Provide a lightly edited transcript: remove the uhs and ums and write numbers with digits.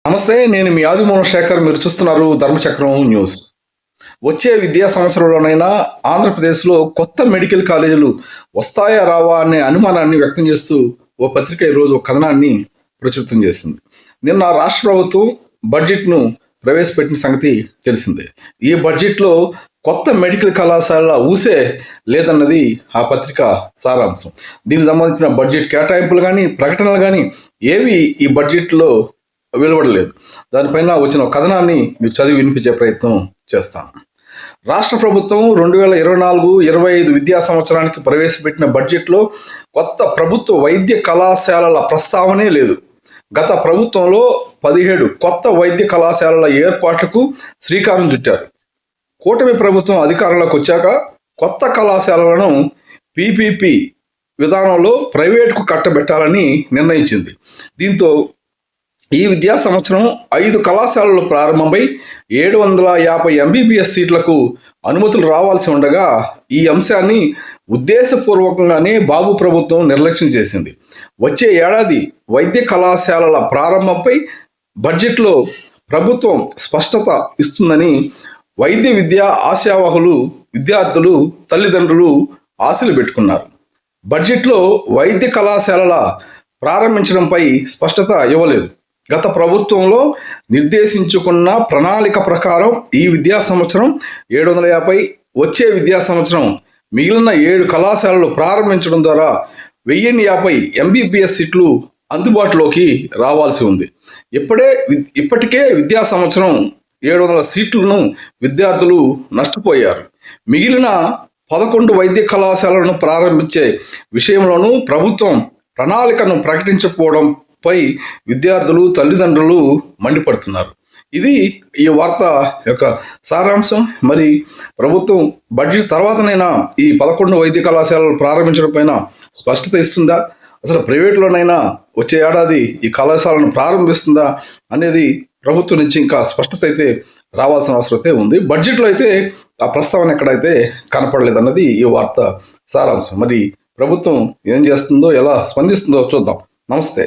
నమస్తే, నేను మీ ఆదిమూలం శేఖర్. మీరు చూస్తున్నారు ధర్మచక్రం న్యూస్. వచ్చే విద్యా సంవత్సరంలోనైనా ఆంధ్రప్రదేశ్లో కొత్త మెడికల్ కాలేజీలు వస్తాయా రావా అనే అనుమానాన్ని వ్యక్తం చేస్తూ ఓ పత్రిక ఈరోజు ఒక కథనాన్ని ప్రచురితం చేసింది. నిన్న రాష్ట్ర ప్రభుత్వం బడ్జెట్ను ప్రవేశపెట్టిన సంగతి తెలిసిందే. ఈ బడ్జెట్లో కొత్త మెడికల్ కళాశాల ఊసే లేదన్నది ఆ పత్రిక సారాంశం. దీనికి సంబంధించిన బడ్జెట్ కేటాయింపులు కానీ ప్రకటనలు కానీ ఏవి ఈ బడ్జెట్లో వెలువడలేదు. దానిపైన వచ్చిన కథనాన్ని మీకు చదివి వినిపించే ప్రయత్నం చేస్తాను. రాష్ట్ర ప్రభుత్వం 2024-25 విద్యా సంవత్సరానికి ప్రవేశపెట్టిన బడ్జెట్లో కొత్త ప్రభుత్వ వైద్య కళాశాలల ప్రస్తావనే లేదు. గత ప్రభుత్వంలో 17 కొత్త వైద్య కళాశాలల ఏర్పాటుకు శ్రీకారం చుట్టారు. కూటమి ప్రభుత్వం అధికారంలోకి వచ్చాక కొత్త కళాశాలలను పీపీపీ విధానంలో ప్రైవేటుకు కట్టబెట్టాలని నిర్ణయించింది. దీంతో ఈ విద్యా సంవత్సరం 5 కళాశాలలు ప్రారంభమై 750 ఎంబీబీఎస్ సీట్లకు అనుమతులు రావాల్సి ఉండగా ఈ అంశాన్ని ఉద్దేశపూర్వకంగానే బాబు ప్రభుత్వం నిర్లక్ష్యం చేసింది. వచ్చే ఏడాది వైద్య కళాశాలల ప్రారంభంపై బడ్జెట్లో ప్రభుత్వం స్పష్టత ఇస్తుందని వైద్య విద్యా ఆశావహులు, విద్యార్థులు, తల్లిదండ్రులు ఆశలు పెట్టుకున్నారు. బడ్జెట్లో వైద్య కళాశాలల ప్రారంభించడంపై స్పష్టత ఇవ్వలేదు. గత ప్రభుత్వంలో నిర్దేశించుకున్న ప్రణాళిక ప్రకారం ఈ విద్యా సంవత్సరం 750, వచ్చే విద్యా సంవత్సరం మిగిలిన 7 కళాశాలలు ప్రారంభించడం ద్వారా 1050 ఎంబీబీఎస్ సీట్లు అందుబాటులోకి రావాల్సి ఉంది. ఇప్పటికే విద్యా సంవత్సరం 700 సీట్లను విద్యార్థులు నష్టపోయారు. మిగిలిన 11 వైద్య కళాశాలను ప్రారంభించే విషయంలోనూ ప్రభుత్వం ప్రణాళికను ప్రకటించకపోవడంపై విద్యార్థులు, తల్లిదండ్రులు మండిపడుతున్నారు. ఇది ఈ వార్త యొక్క సారాంశం. మరి ప్రభుత్వం బడ్జెట్ తర్వాతనైనా ఈ 11 వైద్య కళాశాలలు ప్రారంభించడం పైన స్పష్టత ఇస్తుందా, అసలు ప్రైవేటులోనైనా వచ్చే ఏడాది ఈ కళాశాలను ప్రారంభిస్తుందా అనేది ప్రభుత్వం నుంచి ఇంకా స్పష్టత అయితే రావాల్సిన అవసరం అయితే ఉంది. బడ్జెట్లో అయితే ఆ ప్రస్తావన ఎక్కడైతే కనపడలేదన్నది ఈ వార్త సారాంశం. మరి ప్రభుత్వం ఏం చేస్తుందో, ఎలా స్పందిస్తుందో చూద్దాం. నమస్తే.